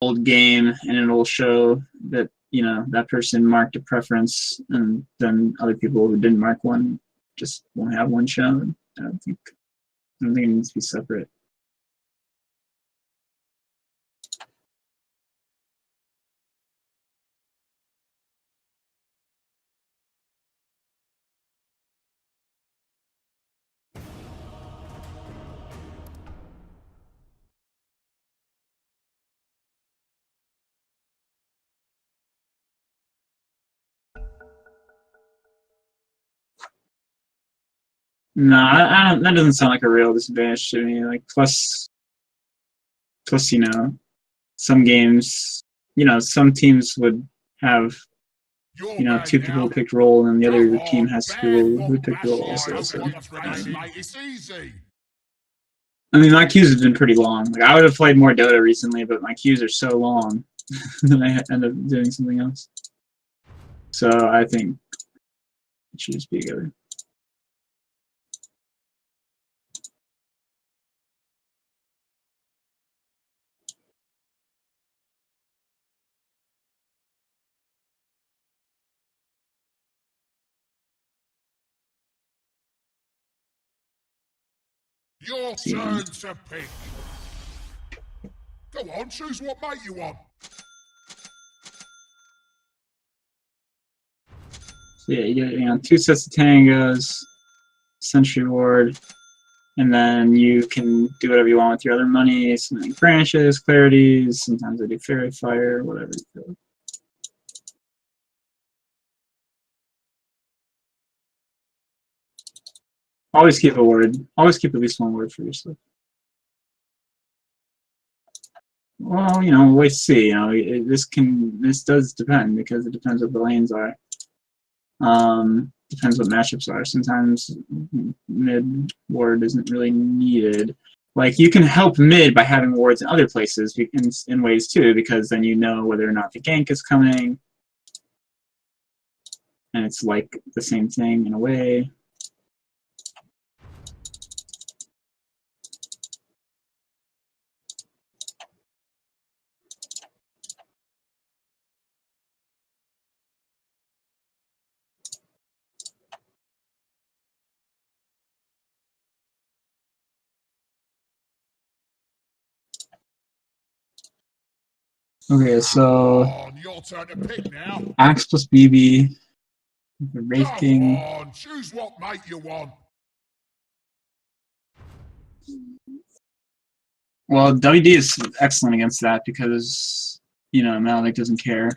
old game, and it'll show that that person marked a preference, and then other people who didn't mark one just won't have one shown. I don't think it needs to be separate. No, that doesn't sound like a real disadvantage to me. Like plus, some games, some teams would have, two people who picked role, and the other team has people who picked role also. So, I mean, my queues have been pretty long. Like I would have played more Dota recently, but my queues are so long that I end up doing something else. So I think it should just be together. Your turn to pick. Go on, choose what mate you want. So yeah, you get 2 sets of tangos, Sentry Ward, and then you can do whatever you want with your other money, something like branches, clarities, sometimes I do fairy fire, whatever you feel. Always keep a word. Always keep at least one word for yourself. Well, wait to see. This does depend because it depends what the lanes are. Depends what matchups are. Sometimes mid ward isn't really needed. Like you can help mid by having wards in other places in ways too, because then you know whether or not the gank is coming, and it's like the same thing in a way. Okay, so your turn to pick now. Axe plus BB, the Wraith King. Come on, choose what mate you want. Well, WD is excellent against that because Malik doesn't care.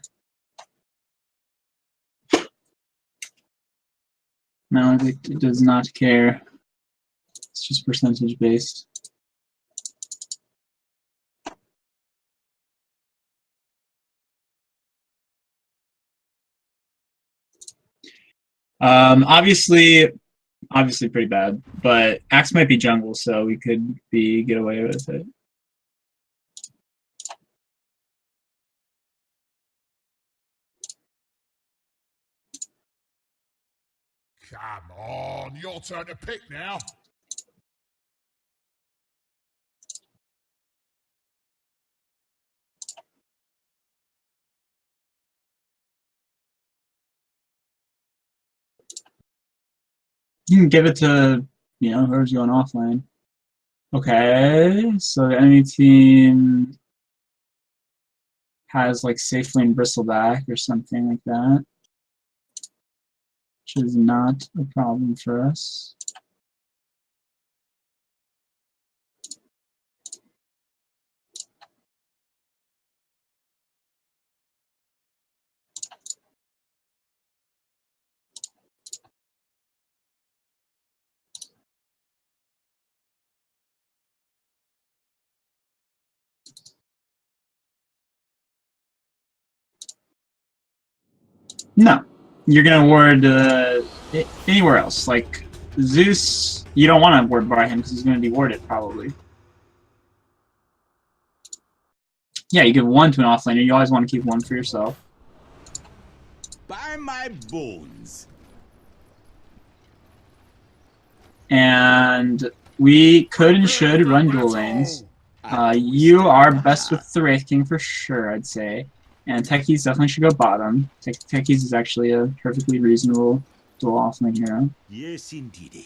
Malik does not care. It's just percentage based. Obviously pretty bad, but Axe might be jungle, so we could get away with it. Come on, your turn to pick now. You can give it to, whoever's going offline. Okay, so the enemy team has like safelane bristleback or something like that, which is not a problem for us. No, you're gonna ward anywhere else. Like Zeus, you don't want to ward by him because he's gonna be warded probably. Yeah, you give one to an offlaner. You always want to keep one for yourself. By my bones. And we could and should run dual lanes. You are best with the Wraith King for sure, I'd say. And Techies definitely should go bottom. Techies is actually a perfectly reasonable dual offlane hero. Yes, indeed.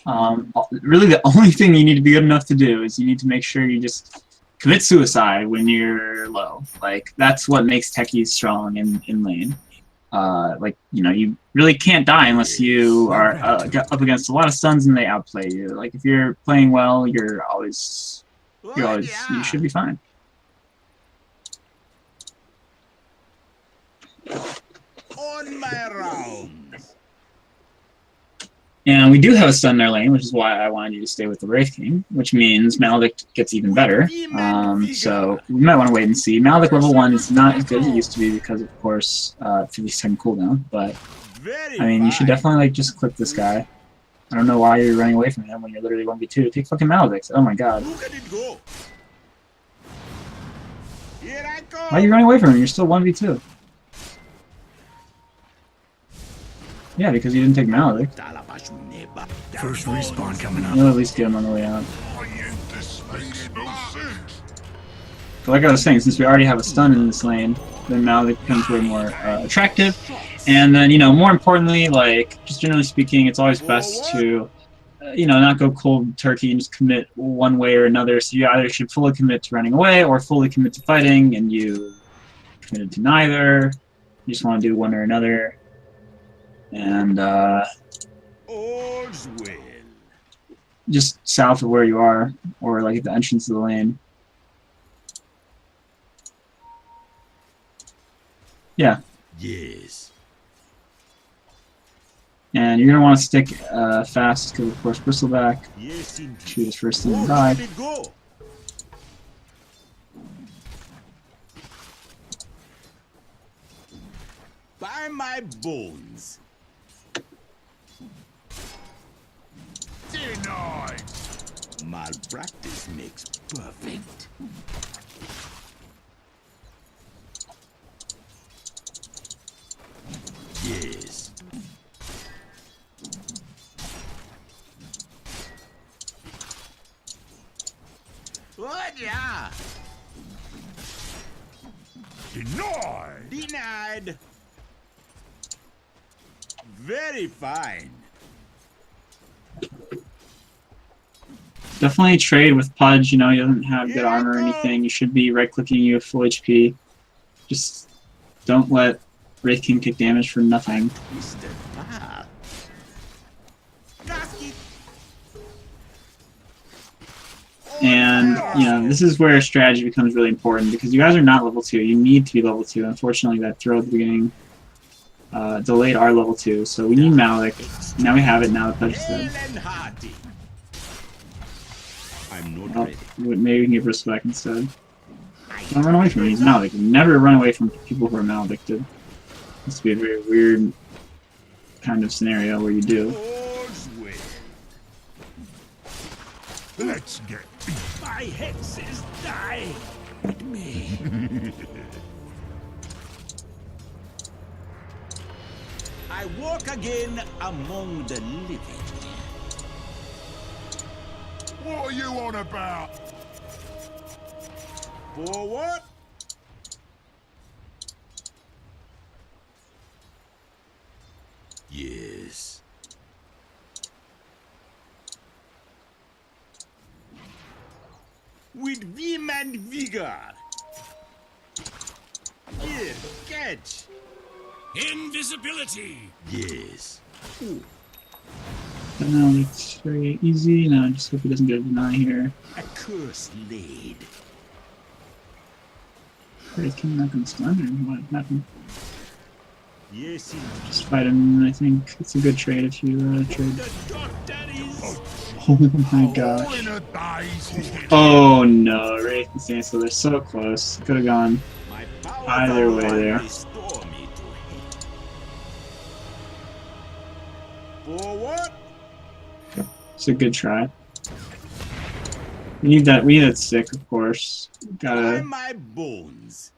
Really, the only thing you need to be good enough to do is you need to make sure you just commit suicide when you're low. Like, that's what makes Techies strong in lane. Like, you know, you really can't die unless you are up against a lot of stuns and they outplay you. Like, if you're playing well, you should be fine. On my rounds. And we do have a stun in our lane, which is why I wanted you to stay with the Wraith King, which means Maledict gets even better. So we might want to wait and see. Maledict level 1 is not as good as it used to be because, of course, 50-second cooldown. But, I mean, you should definitely, like, just clip this guy. I don't know why you're running away from him when you're literally 1v2. Take fucking Maledict. Oh my god. Look at it go. Here I go. Why are you running away from him? You're still 1v2. Yeah, because you didn't take Maledict. First respawn coming up. You'll at least get him on the way out. Makes no sense. But like I was saying, since we already have a stun in this lane, then Maledict becomes way more attractive. And then, you know, more importantly, like, just generally speaking, it's always best to, you know, not go cold turkey and just commit one way or another. So you either should fully commit to running away or fully commit to fighting, and you committed to neither. You just want to do one or another. And, All's well. just south of where you are, or like at the entrance of the lane. Yeah. Yes. And you're going to want to stick fast because, of course, Bristleback. Yes, indeed. Shoot his first thing and Look die. at it go. By my bones. Denied. Malpractice makes perfect. Yes. What? Yeah. Denied. Denied. Very fine. Definitely trade with Pudge. You know, he doesn't have good armor or anything. You should be right-clicking you at full HP. Just don't let Wraith King take damage for nothing. Mr. Bob. Gasket. And, you know, this is where strategy becomes really important because you guys are not level 2. You need to be level 2. Unfortunately, that throw at the beginning delayed our level 2. So we need Maledict. Now we have it. Now the Pudge is dead. And hearty. I'm not Well, ready. maybe we can get Bristleback instead. Don't run away from him. He's maledicted. Never run away from people who are maledicted. This would be a very weird kind of scenario where you do. All's well. Let's get beat. My hexes die with me. I walk again among the living. What are you on about? For what? Yes. With vim and vigor. Here, catch. Invisibility. Yes. Ooh. But now it's very easy. Now I just hope he doesn't get a deny here. A curse laid. Wraith King not gonna stun or what happened? Yes, indeed. Just fight him. I think it's a good trade if you trade. The doctor is. Oh my All gosh. in a day's Oh no, Wraith and Stancil, they're so close. Could have gone My power either way there. restore me to hate. For what? It's a good try. We need that stick, of course. By Gotta my bones.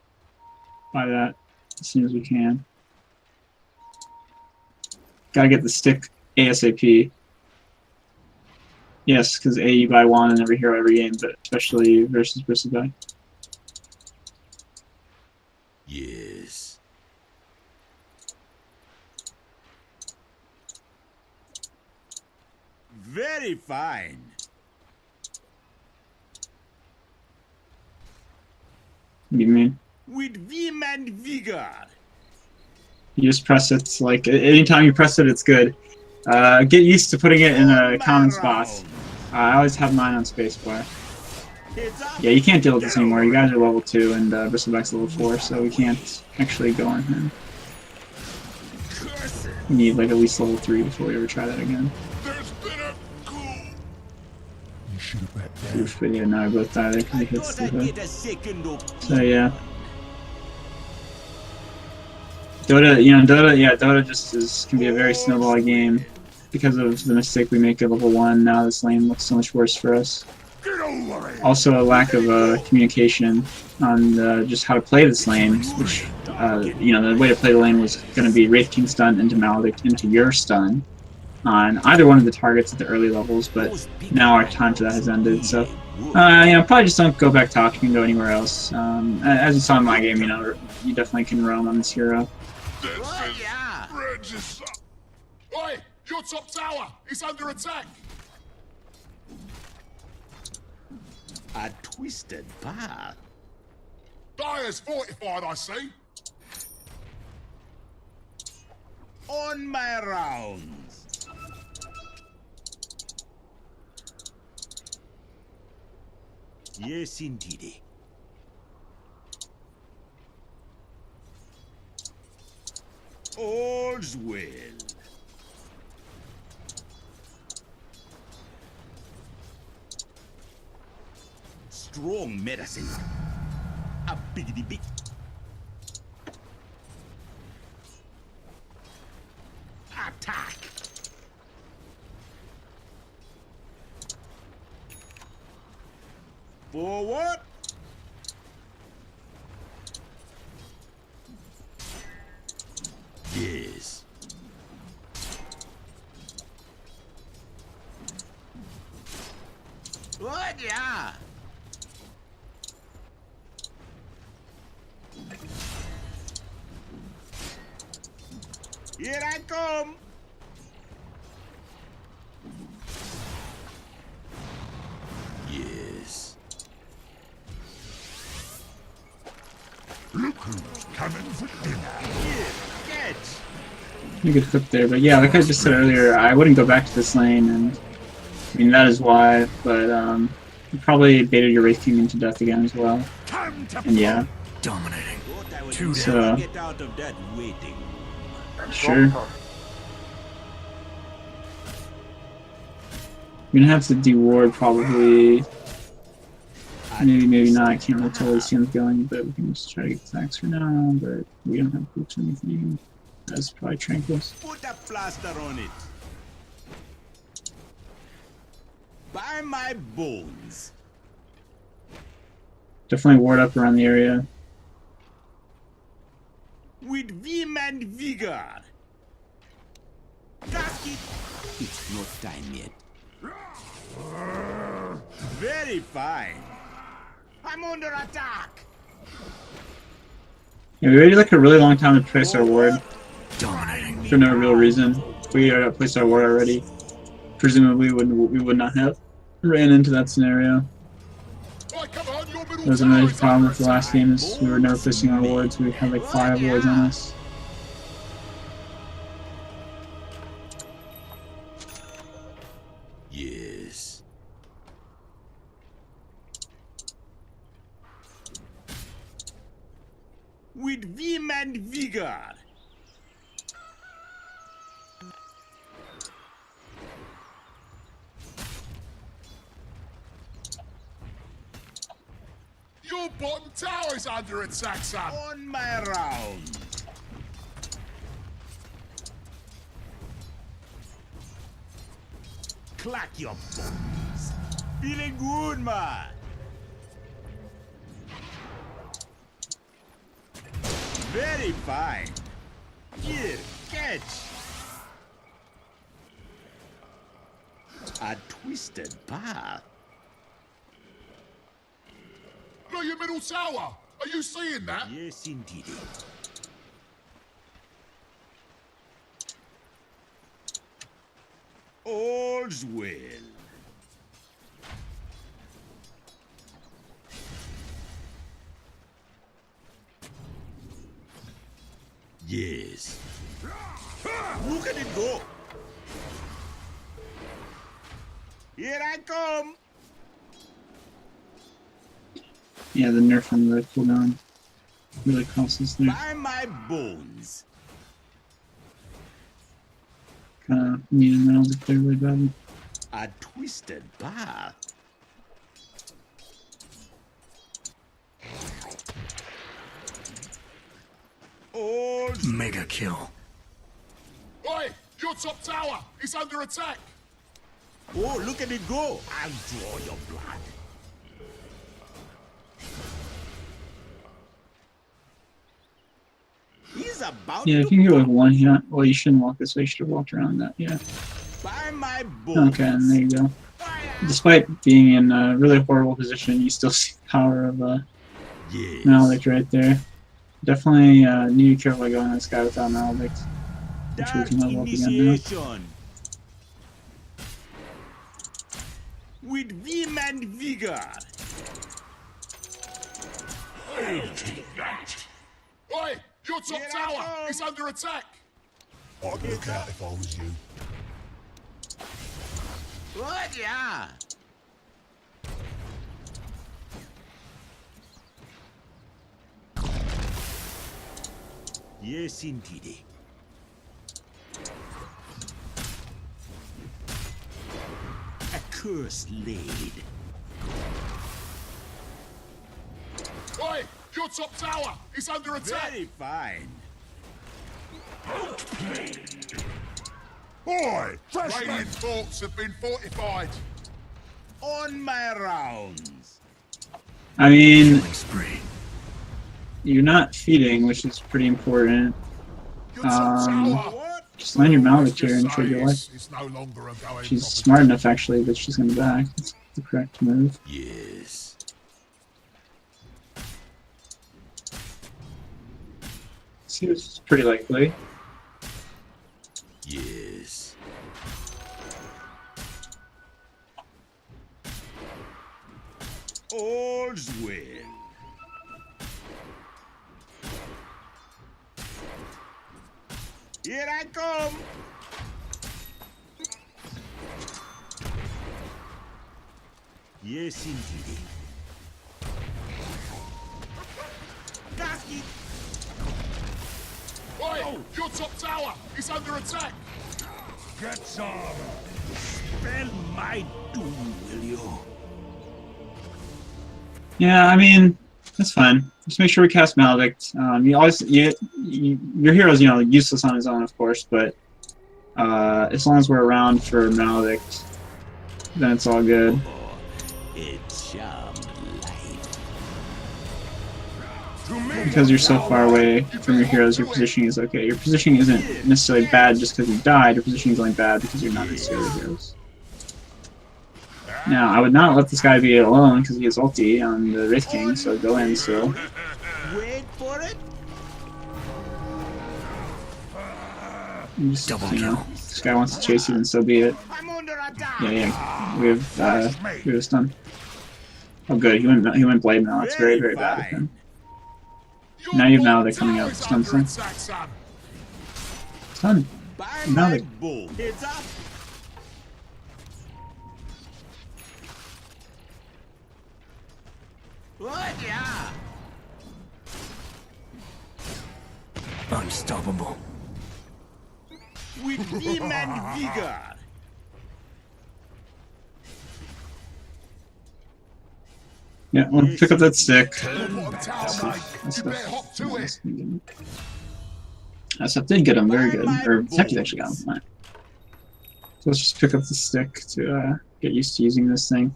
buy that as soon as we can. Gotta get the stick ASAP. Yes, because A, you buy one in every hero every game, but especially versus guy. Yes. Very fine. What do you mean? With vim and vigor. You just press it, like, anytime you press it, it's good. Get used to putting it in a common spot. I always have mine on spacebar. Yeah, you can't deal with this anymore. You guys are level 2 and Bristleback's level 4, so we can't actually go on him. We need like at least level 3 before we ever try that again. There's been a coup. You should have bet that. Oof, but yeah, now I both die there because he hits the hook. So yeah. Dota, Dota just can be a very snowball game because of the mistake we make at level 1. Now this lane looks so much worse for us. Also, a lack of communication on just how to play this lane, which, the way to play the lane was going to be Wraith King stun into Maledict into your stun on either one of the targets at the early levels, but now our time for that has ended, so, probably just don't go back top, you can go anywhere else. As you saw in my game, you definitely can roam on this hero. Oi, your top tower is under attack. A twisted path. Dire's fortified, I see. On my rounds. Yes, indeed. All's well. Strong medicine. A biggity big. Attack. Forward. Yes. What? Yeah. Here I come. Yes. Look who's coming for dinner. Here, catch. You could flip there, but yeah, like I just said earlier, I wouldn't go back to this lane, and I mean that is why, but you probably baited your Wraith King into death again as well. And yeah. Dominating. So Get out of that waiting. sure. We're gonna have to de-ward probably. Maybe not. I can't really tell where the scene's going, but we can just try to get attacks for now. But we don't have boots or anything. That's probably tranquils. Put a plaster on it. By my bones. Definitely ward up around the area. With vim and vigor. Got it. It's not time yet. Very fine. I'm under attack. Yeah, we waited like a really long time to place our ward Dominating. for no real reason. If we had placed our ward already, presumably we would not have ran into that scenario. Right, come on, your middle That was a tower major is problem under with the last attack. game is we were never placing our wards. We had like 5 wards on us. Yes. With vim and vigor. Your bottom tower is under attack, son. On my round. Clack your bones. Feeling good, man. Very fine. Here, catch. A twisted path. Look, your middle tower. Are you seeing that? Yes, indeed. All's well. Yes. Look at it go. Here I come. Yeah, the nerf on the cooldown really costs there. By my bones. Kind of needing that to clear really badly. A twisted path. All's Mega kill. Oi, your top tower. It's under attack. Oh, look at it go. I'll draw your blood. He's about Yeah, to if you can get like one hit, well, you shouldn't walk this way. You should have walked around that. Yeah. by my bones. Okay, and there you go. Despite being in a really horrible position, you still see the power of Yes. Maledict right there. Definitely need to be careful going on this guy without Maledict. Which we Dark can level up again now. initiation. With vim and vigor. Oi, your top Here I tower. come. It's under attack. I'd look out if I was you. What? Yeah. Yes, indeed. A curse laid. Oi, your top tower. It's under attack. Very fine. Boy, Radiant forts have been fortified. On my rounds. I mean, Killing spree. you're not feeding, which is pretty important. Your top tower. What? Just land your Maledict Just here and say trade your life. it's no longer a going She's proposition. smart enough, actually, that she's going to back. That's the correct move. Yes. Seems pretty likely. Yes. All's well. Here I come. Yes, indeed. Got it. Oi, your top tower. It's under attack. Get some. Spell my doom, will you? Yeah, I mean, that's fine. Just make sure we cast Maledict. Your hero's, useless on his own, of course, but as long as we're around for Maledict, then it's all good. Oh, it charmed life. Because you're so far away from your heroes, your positioning is okay. Your positioning isn't necessarily bad just because you died. Your positioning is only bad because you're not necessarily heroes. Now, I would not let this guy be alone because he has ulti on the Wraith King, so go in still. Wait for it. And just, Double kill. this guy wants to chase you, then so be it. I'm under attack. Yeah, we have stun. Oh, good. He went blade now. That's very, very bad of him. Your Now you have bottom Maledict coming tower out. is Stun, under stun. attack, son. Stun. By Maledict. my bow. Heads up. What? Yeah. Unstoppable. With vim and vigor. Yeah, well, pick up that stick. Your bottom tower, mate. You better hop to it. That stuff did get him very good. Or Detective actually got him. Fine. So let's just pick up the stick to get used to using this thing.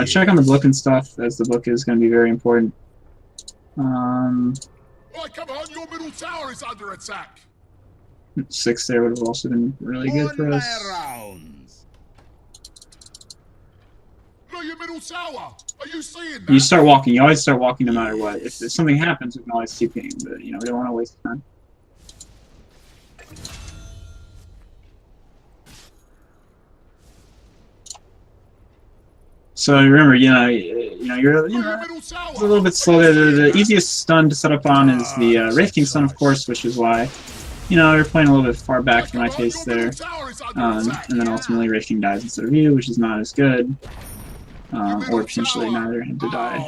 Check on the book and stuff, as the book is going to be very important. Oi, come on, your middle tower is under attack. 6 there would have also been really good On for my us. rounds. your middle tower. Are you seeing that? You start walking. You always start walking no matter what. If something happens, we can always TP, but you know we don't want to waste time. So remember, you're it's a little bit slow. The easiest stun to set up on is the Wraith King stun, of course, which is why, you're playing a little bit far back for my taste there. And then ultimately Wraith King dies instead of you, which is not as good. Or potentially neither him to die,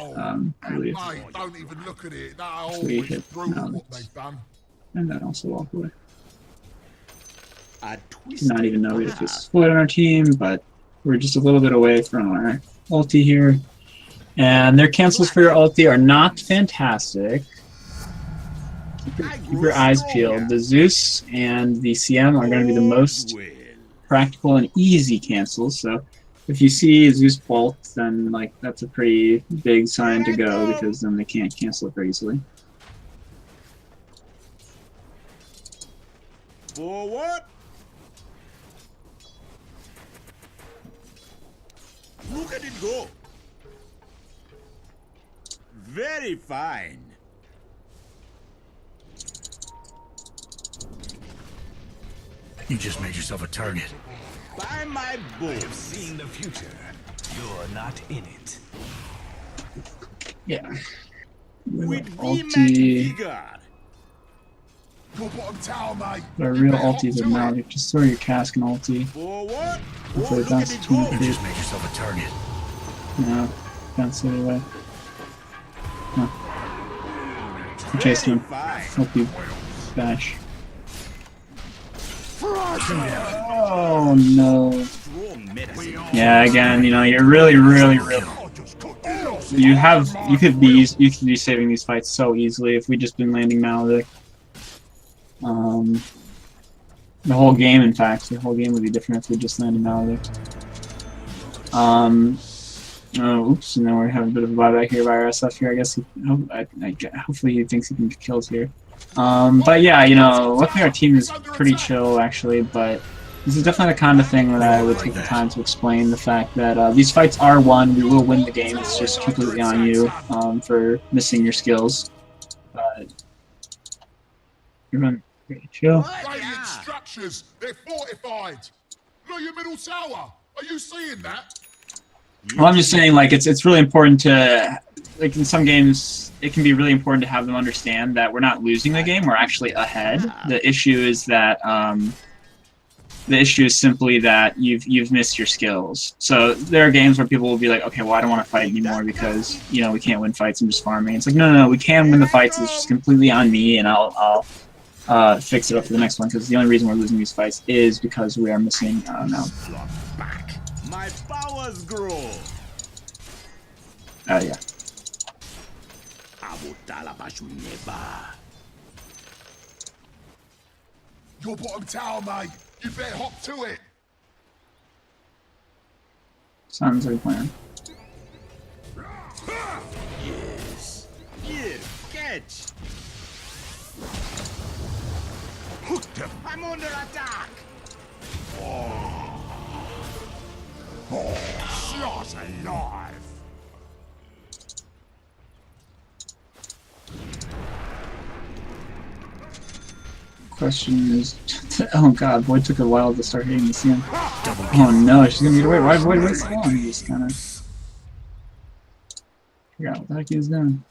I believe. Don't even look at it. If we hit and then also walk away. Did not even know we had this split on our team, but we're just a little bit away from our ulti here. And their cancels for your ulti are not fantastic. Keep your eyes peeled. The Zeus and the CM are going to be the most practical and easy cancels, so if you see Zeus bolt, then that's a pretty big sign to go, because then they can't cancel it very easily. Forward. Look at it go. Very fine. You just made yourself a target. By my balls. Seeing the future. You're not in it. Yeah. With Ulti. Your bottom tower, mate. Our real ultis are now. You just throw your cask and ulti. Forward. Hopefully that's too You much. just made yourself a target. No, can't see it away. No. I'm chasing him. Hope you bash. Oh no. Yeah, again, you're really. You could be saving these fights so easily if we just been landing Maledict. The whole game, in fact, the whole game would be different if we just landed Maledict. Oh, oops, and then we're having a bit of a buyback here by our SF here. I guess hopefully he thinks he can get kills here. But yeah, luckily our team is pretty chill actually, but this is definitely the kind of thing that I would take the time to explain the fact that these fights are won. We will win the game. It's just completely on you for missing your skills. But you're pretty chill. Radiant structures, they're fortified. Look, your middle tower. Are you seeing that? Well, I'm just saying, it's really important to, in some games, it can be really important to have them understand that we're not losing the game, we're actually ahead. The issue is that, simply that you've missed your skills. So there are games where people will be like, okay, well, I don't want to fight anymore because, we can't win fights, I'm just farming. It's like, no, we can win the fights, it's just completely on me, and I'll fix it up for the next one, because the only reason we're losing these fights is because we are missing, now. My powers grow. Yeah. Your bottom tower, mate. You better hop to it. Sounds like a plan. Yes. Here, catch. Hooked him. I'm under attack. Shot alive. Question is, oh god, boy took a while to start hitting the CM. Oh no, she's gonna get away. Why wait so long? He just kind of forgot what the heck he was doing.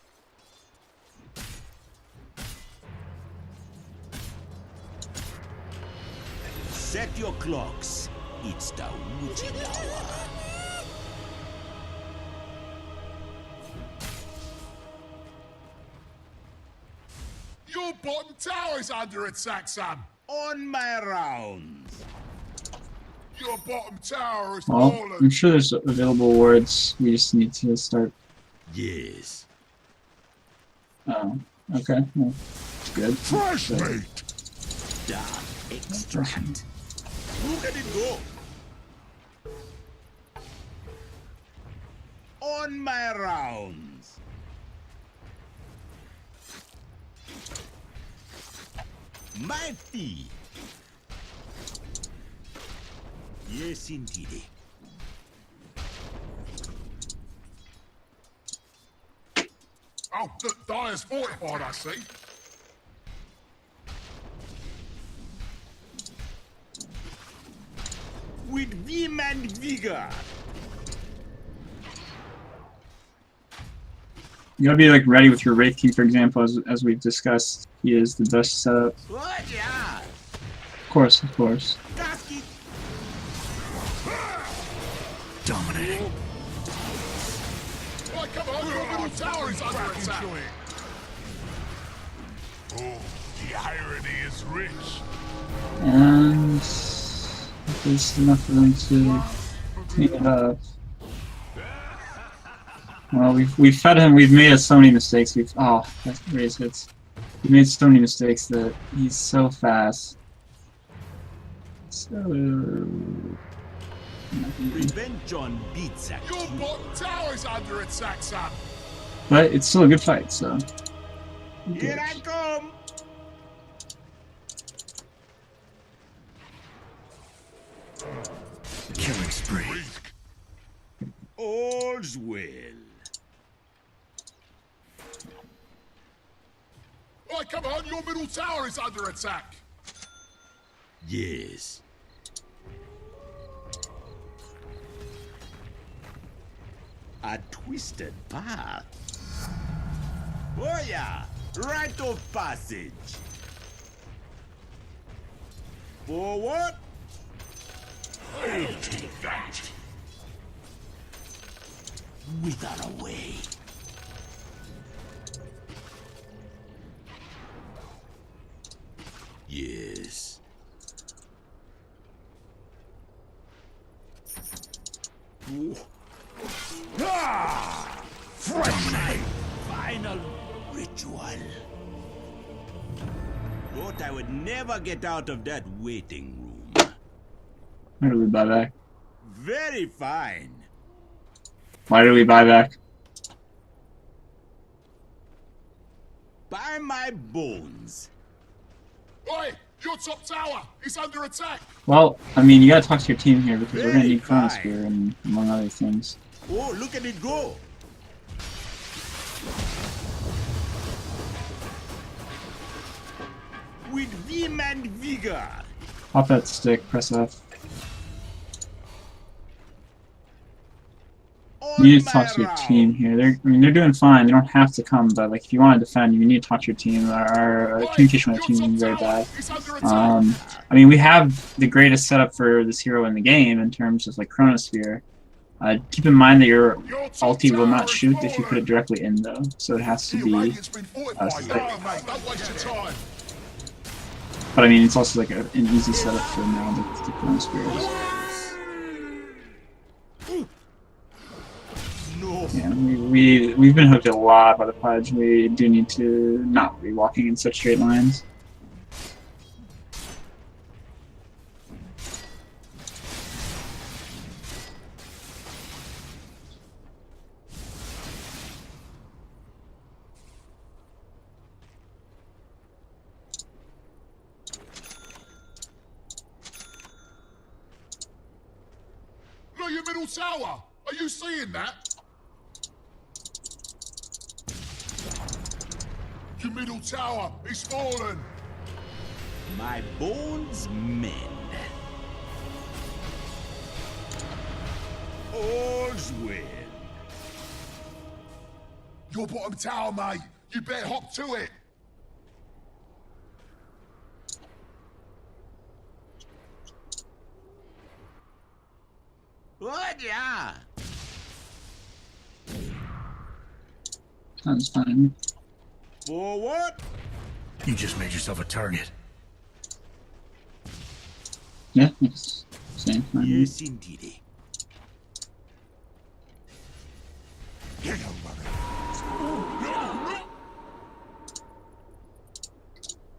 Set your clocks. It's the witching hour. Your bottom tower is under attack, son. On my rounds. Your bottom tower is Well, fallen. I'm sure there's available wards. We just need to start. Yes. Oh, okay. Well, that's good. Fresh Good. meat. Dark extract. Look at it go. On my rounds. My fee. Yes, indeed. Oh, look, Dyer's fortified, I see. With vim and vigor. You gotta be like ready with your Wraith King, for example, as we've discussed. He is the best setup. What? Yeah. Of course, of course. Gasket. Dominating. Right, come on, your middle tower is under attack. Oh, the irony is rich. And there's enough for them to clean it up. Well, we've fed him. We've made so many mistakes. That raise hits. We've made so many mistakes that he's so fast. So Prevention beats at Your you. bottom tower is under attack, son. but it's still a good fight. So Here I come. Killing spree. All's well. Right, come on, your middle tower is under attack. Yes. A twisted path. Oh yeah, rite of passage. Forward. I'll take that. Wither away. Yes. Ooh. Ah! Dominating. Final ritual. Thought I would never get out of that waiting room. why did we buy back? Very fine. Why did we buy back? By my bones. Oi, your top tower is under attack. Well, I mean, you gotta talk to your team here because we're gonna Very need fine. Chronosphere and among other things. Oh, look at it go. With vim and vigor. Pop that stick, press F. On You need to my talk to your round. team here. They're doing fine. They don't have to come, but like if you want to defend, you need to talk to your team. Our communication with our team is very bad. Is under attack. I mean, we have the greatest setup for this hero in the game in terms of like Chronosphere. Keep in mind that your Your top ulti will tower not is shoot if you fallen. put it directly in though, so it has to Your be. radiant's been fortified. stick. Come on, mate, don't waste your time. But I mean, it's also like an easy setup for now the Chronosphere. No. Yeah, we've been hooked a lot by the Pudge. We do need to not be walking in such straight lines. Look, your middle tower. Are you seeing that? Your middle tower is fallen. My bones mend. All's well. Your bottom tower, mate. You better hop to it. What? Yeah. Sounds fine. Forward. You just made yourself a target. Yeah, it's same fine. Yes, indeed.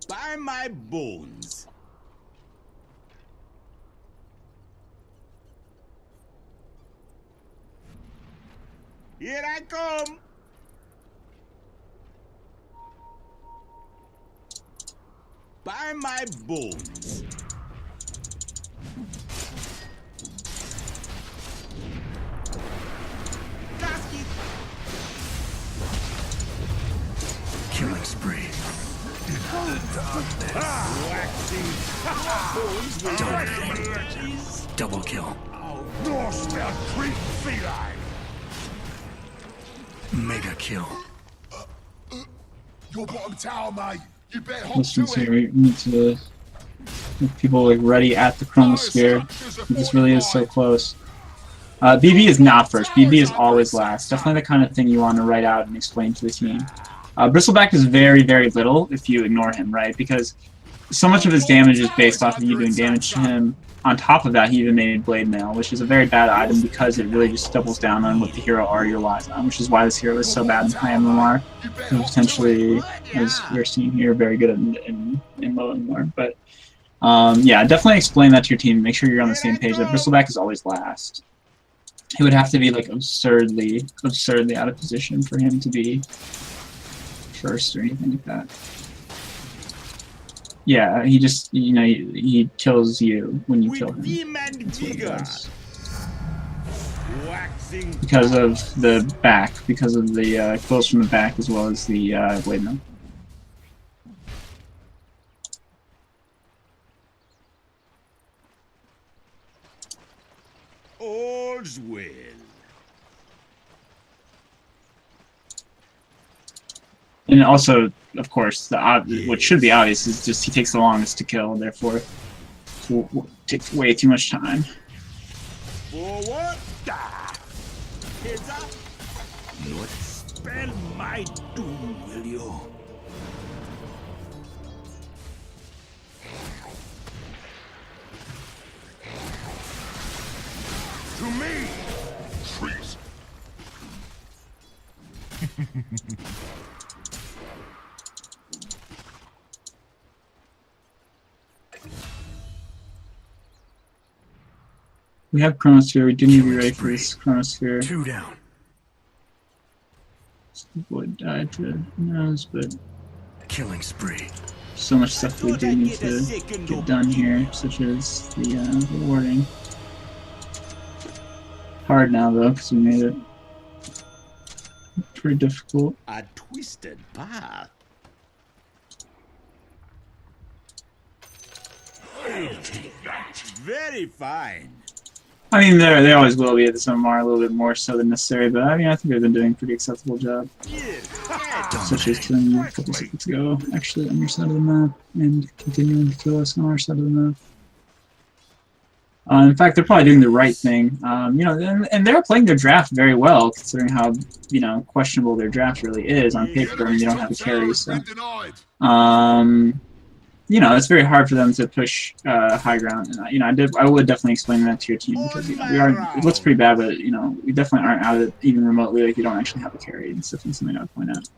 By my bones. Here I come. By my bones. Gasket. Double kill. North-South creep feline. Mega kill. Your bottom tower, mate. You better hop Listen to here, it. we need to have people like ready at the chromosphere. This really is so close. BB is not first. BB is always last. Definitely the kind of thing you want to write out and explain to the team. Bristleback is very, very little if you ignore him, right? Because so much of his damage is based off of you doing damage to him. On top of that, he even made Blade Mail, which is a very bad item because it really just doubles down on what the hero already relies on, which is why this hero is so bad in high MMR. And potentially, as we're seeing here, very good in low MMR. But yeah, definitely explain that to your team. Make sure you're on the same page. That Bristleback is always last. He would have to be like absurdly out of position for him to be first or anything like that. Yeah, he just, you know, he kills you when you kill him. That's what it does. Because of the back, because of the kills from the back as well as the blade mail. All's well. And also, of course, what should be obvious is just he takes the longest to kill, therefore takes way too much time. Forward. Heads up. Not spell my doom, will you? To me, trees. We have Chronosphere, we do need to be ready for this Chronosphere. 2 down. Would die to who knows, but Killing spree. so much stuff we do need to get done here, such as the rewarding. Hard now though, because we made it pretty difficult. A twisted path. Very fine. I mean, they always will be at this MMR, a little bit more so than necessary, but I mean, I think they've been doing a pretty acceptable job. Such as killing you a couple seconds ago, actually on your side of the map, and continuing to kill us on our side of the map. In fact, they're probably doing the right thing. You know, and they're playing their draft very well, considering how, you know, questionable their draft really is on paper, and they don't have a carry, so. You know, it's very hard for them to push high ground. And, you know, I would definitely explain that to your team because, you know, it looks pretty bad, but, you know, we definitely aren't out of it even remotely. Like, you don't actually have a carry. It's definitely something I would point out.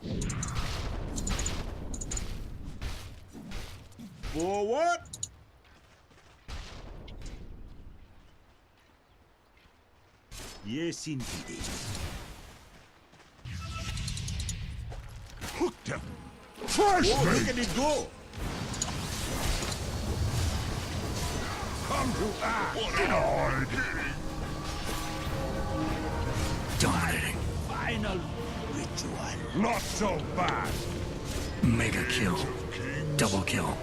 Forward. Yes, indeed. Hooked him. Fresh Oh, meat. look at it go. Come to act. Denied. Dominating. Final ritual. Not so bad. Mega kill. Double kill.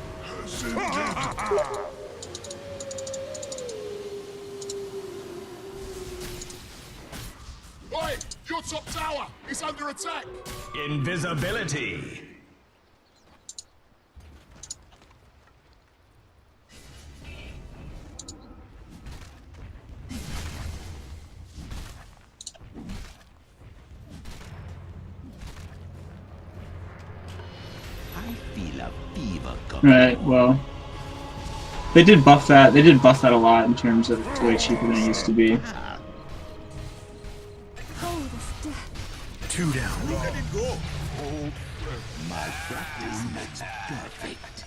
Oi, your top tower is under attack. Invisibility. I feel a fever coming. Right, well, they did buff that. They did buff that a lot in terms of it's way cheaper than it used to be. Oh, this death. 2 down. Look at it go. Oh, my practice makes perfect.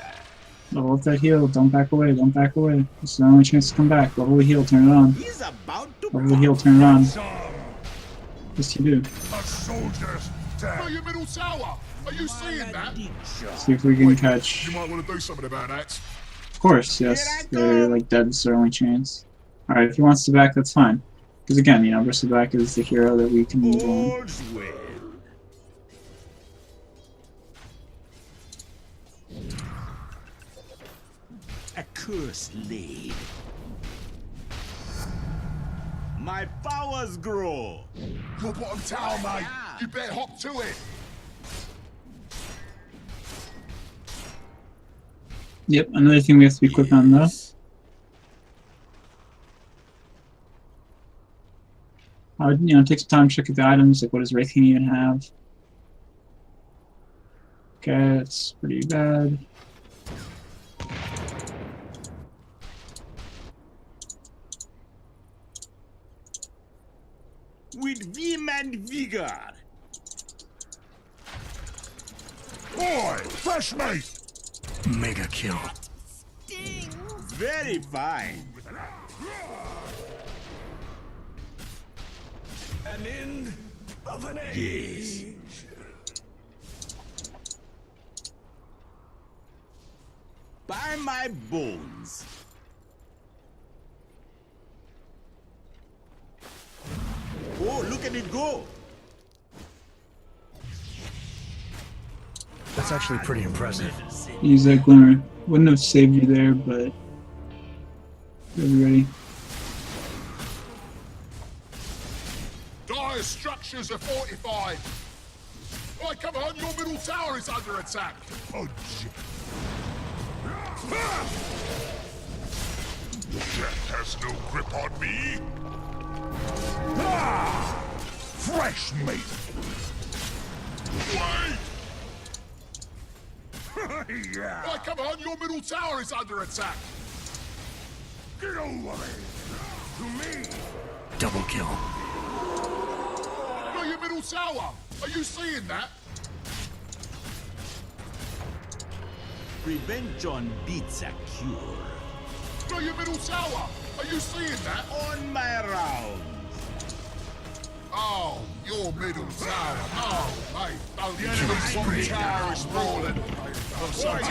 Level up that heal. Don't back away. Don't back away. This is the only chance to come back. Level the heal. Turn it on. He's about to Level the heal. Turn it on. Yes, you do. A soldier's dead. Your middle tower. Are you seeing that? See if we can catch. You might want to do something about that. Of course, yes. They're like dead. It's their only chance. Alright, if he wants to back, that's fine. Because again, you know, Bristleback is the hero that we can move on. All's well. curse laid. My powers grow. Your bottom tower, mate. You better hop to it. Yep, another thing we have to be quick on though. I would, take some time to check out the items, like what does Wraith King even have? Okay, that's pretty bad. With vim and vigor. Boy, fresh meat. Mega kill. Very fine. An end of an age. Yes. By my bones. Oh, look at it go. That's actually pretty impressive. Use that glimmer. Wouldn't have saved you there, but be ready. Dire structures are fortified. Right, come on, your middle tower is under attack. Oh, death has no grip on me. Ah! Fresh meat. Wait! Yeah. Right, come on, your middle tower is under attack. Get over me. To me. Double kill. No, your middle tower. Are you seeing that? Prevention beats a cure. No, your middle tower. Are you seeing that? On my rounds. Oh, your middle tower. Oh, mate. Oh, the enemy's one tower is sprawling. I'm sorry,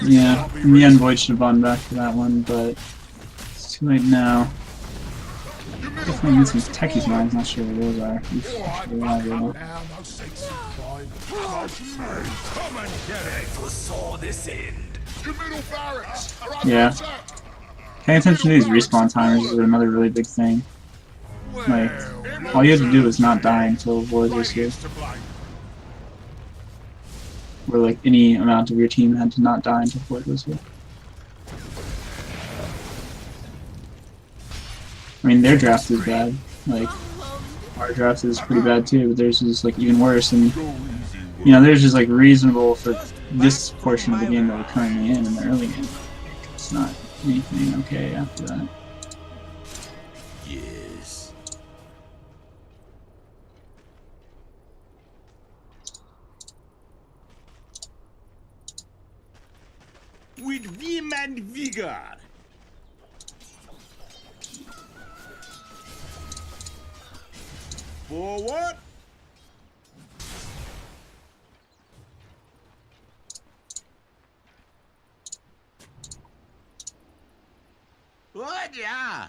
Yeah, me and Void should have gone back to that one, but it's too late now. Definitely need some techies, man. I'm not sure where those are. Come and get it. Foresaw this end. Your middle barracks are under Yeah. attack. Paying attention to these respawn timers is another really big thing. Like, all you have to do is not die until Void was here. Where like any amount of your team had to not die until Void was here. I mean, their draft is bad. Like, our draft is pretty bad too, but theirs is like even worse. And theirs is like reasonable for this portion of the game that we're currently in the early game. It's not anything okay after that. Yes. With vim and vigor. Forward. What, yeah?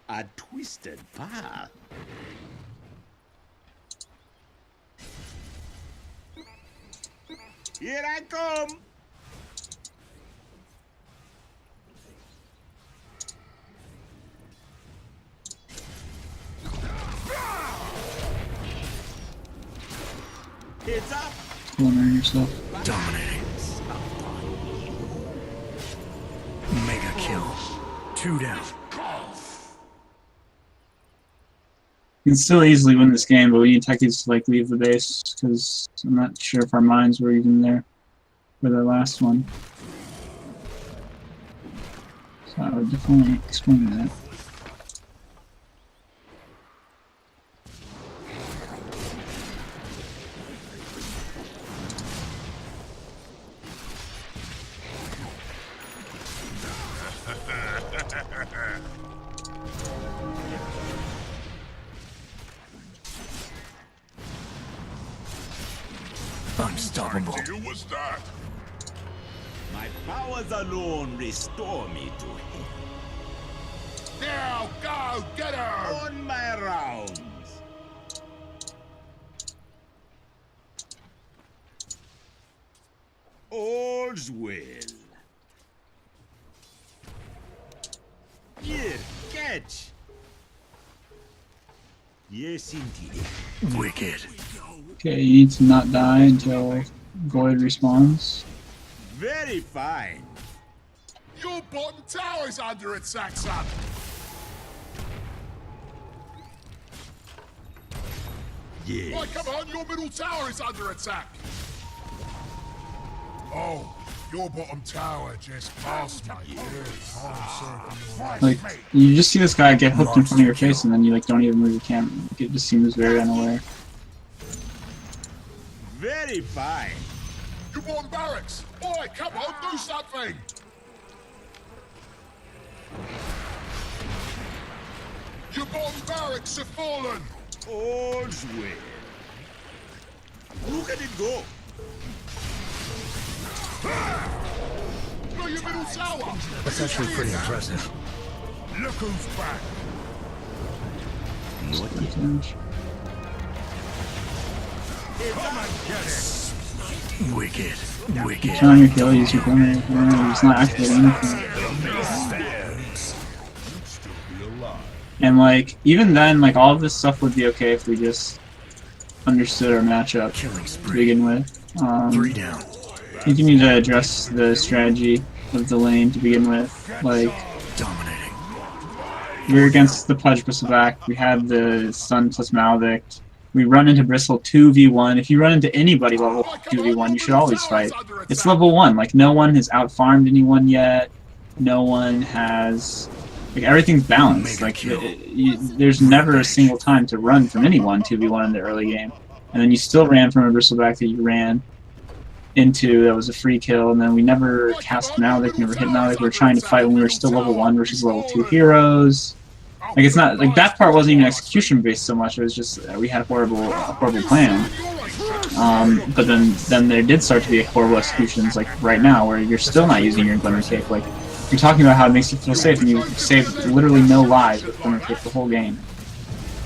A twisted path. Here I come. It's up. Cornering yourself. Dominating. Mega kill. 2 down. You can still easily win this game, but we need techies to like leave the base because I'm not sure if our mines were even there for the last one. So I would definitely explain that. Unstoppable. Who was that? My powers alone restore me to him. Now go get her! On my rounds. All's well. Here, catch. Yes, indeed. Wicked. Okay, you need to not die until Void respawns. Very fine. Your bottom tower is under attack, son. Yes. Right, come on, your middle tower is under attack. Oh, your bottom tower just passed me. Yes. Oh, sorry. Like, you just see this guy get hooked in front of your face, and then you like don't even move your camera. Like, it just seems very unaware. Very fine. You bottom barracks. Boy, come on, do something. Your bottom barracks have fallen. All's well. Look at it go. No, your middle tower. That's actually pretty impressive. Look who's back. Damage. Come and get it. Wicked. Wicked. Turn on your kill, use your glimmer. It's not activating anything. And like, even then, like all of this stuff would be okay if we just understood our matchup to begin with. 3 down. I think you need to address the strategy of the lane to begin with. Like, Dominating. we were against the Pudge Bristleback, we had the Sun plus Maledict. We run into Bristle 2v1. If you run into anybody level 2v1, you should always fight. It's level 1, like no one has out-farmed anyone yet. No one has... Like, everything's balanced. Like, there's never a single time to run from anyone 2v1 in the early game. And then you still ran from a Bristleback that you ran into that was a free kill, and then we never cast Maledict, never hit Maledict. We were trying to fight when we were still level 1 versus level 2 heroes. Like, it's not, like, that part wasn't even execution based so much, it was just, we had a horrible plan. But then there did start to be horrible executions, like right now, where you're still not using your Glimmer Cape. Like, you're talking about how it makes you feel safe, and you save literally no lives with Glimmer Cape the whole game.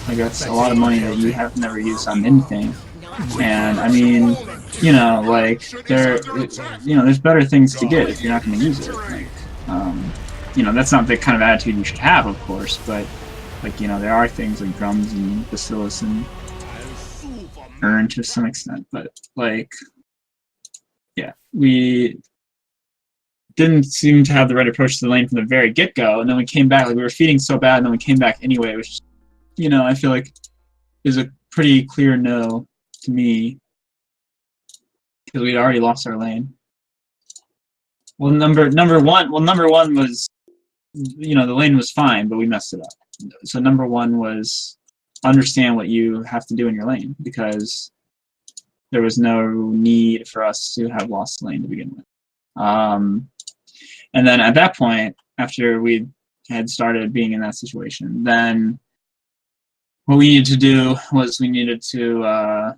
Like, that's a lot of money that you have never used on anything. And, I mean, you know, like, there's better things to get if you're not going to use it. Like, you know, that's not the kind of attitude you should have, of course, but, like, you know, there are things like drums and bacillus and urn to some extent, but, like, yeah, we didn't seem to have the right approach to the lane from the very get-go, and then we came back, like, we were feeding so bad, and then we came back anyway, which, you know, I feel like is a pretty clear no to me, because we'd already lost our lane. Well, number one was, you know, the lane was fine, but we messed it up. So number one was understand what you have to do in your lane, because there was no need for us to have lost the lane to begin with. And then at that point, after we had started being in that situation, then what we needed to do was we needed to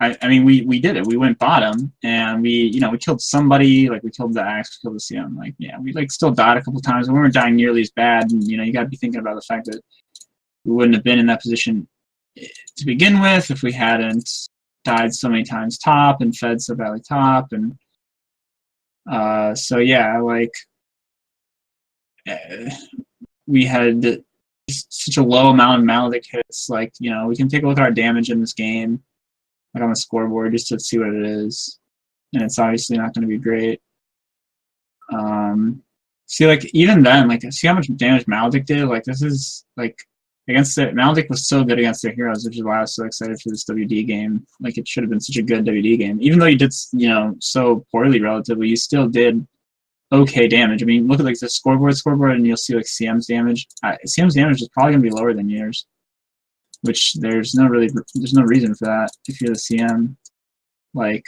I mean, we did it. We went bottom, and we killed somebody. Like, we killed the Axe, we killed the CM. Like, yeah, we like still died a couple times. We weren't dying nearly as bad. And you know, you got to be thinking about the fact that we wouldn't have been in that position to begin with if we hadn't died so many times top and fed so badly top. And so yeah, like we had such a low amount of Maledict hits. Like, you know, we can take a look at our damage in this game, like on the scoreboard, just to see what it is, and it's obviously not going to be great. See, like, even then, like, see how much damage Maledict did? Like, this is, like, against it, Maledict was so good against their heroes, which is why I was so excited for this WD game. Like, it should have been such a good WD game. Even though you did, you know, so poorly relatively, you still did okay damage. I mean, look at, like, the scoreboard, and you'll see, like, CM's damage. CM's damage is probably going to be lower than yours, which there's no reason for that if you're the CM. Like,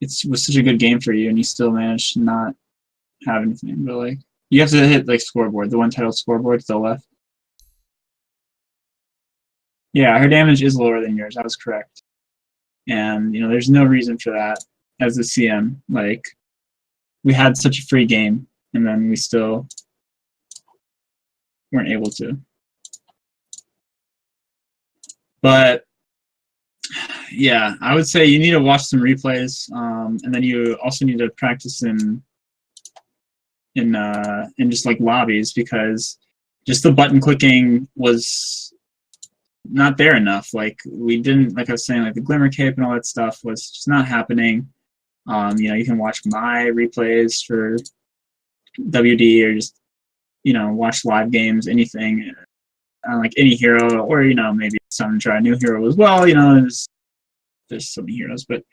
it was such a good game for you, and you still managed to not have anything. But like, you have to hit like scoreboard, the one titled scoreboard to the left. Yeah, her damage is lower than yours. That was correct. And you know, there's no reason for that as the CM. Like, we had such a free game, and then we still weren't able to. But Yeah, I would say you need to watch some replays, and then you also need to practice in just like lobbies, because just the button clicking was not there enough. Like we didn't, like I was saying, like the glimmer cape and all that stuff was just not happening. You can watch my replays for WD, or just watch live games, anything, like any hero, or maybe some try a new hero as well. There's so many heroes, but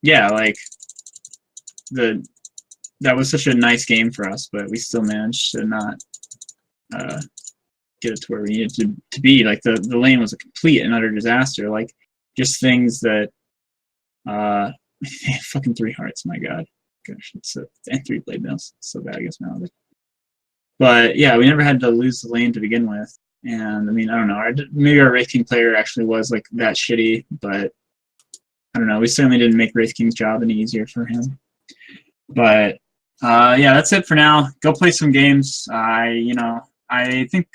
yeah, like that was such a nice game for us, but we still managed to not get it to where we needed to be. Like the lane was a complete and utter disaster. Like just things that fucking 3 hearts, my god. Gosh, and 3 blade nails. So bad against Malady. But yeah, we never had to lose the lane to begin with. And I mean, I don't know. Maybe our Wraith King player actually was like that shitty, but I don't know. We certainly didn't make Wraith King's job any easier for him. But yeah, that's it for now. Go play some games. I think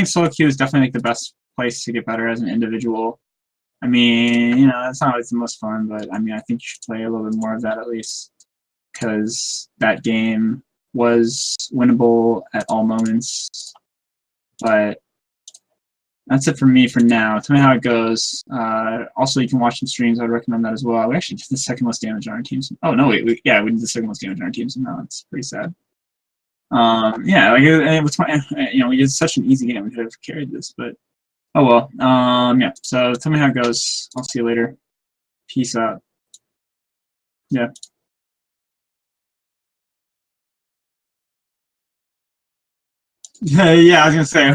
solo queue is definitely like the best place to get better as an individual. I mean, it's not always the most fun, but I mean, I think you should play a little bit more of that at least, because that game was winnable at all moments. But that's it for me for now. Tell me how it goes. Also, you can watch some streams. I'd recommend that as well. We actually did the second most damage on our teams. Oh no, wait, we did the second most damage on our teams. No, it's pretty sad. Yeah, like it was fun. We did such an easy game. We could have carried this, but oh well. Yeah. So tell me how it goes. I'll see you later. Peace out. Yeah. Yeah, I was gonna say.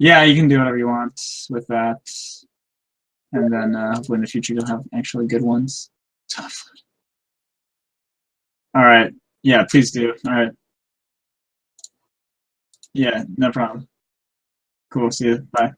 Yeah, you can do whatever you want with that, and then hopefully in the future you'll have actually good ones. Tough. All right. Yeah, please do. All right. Yeah, no problem. Cool. See you. Bye.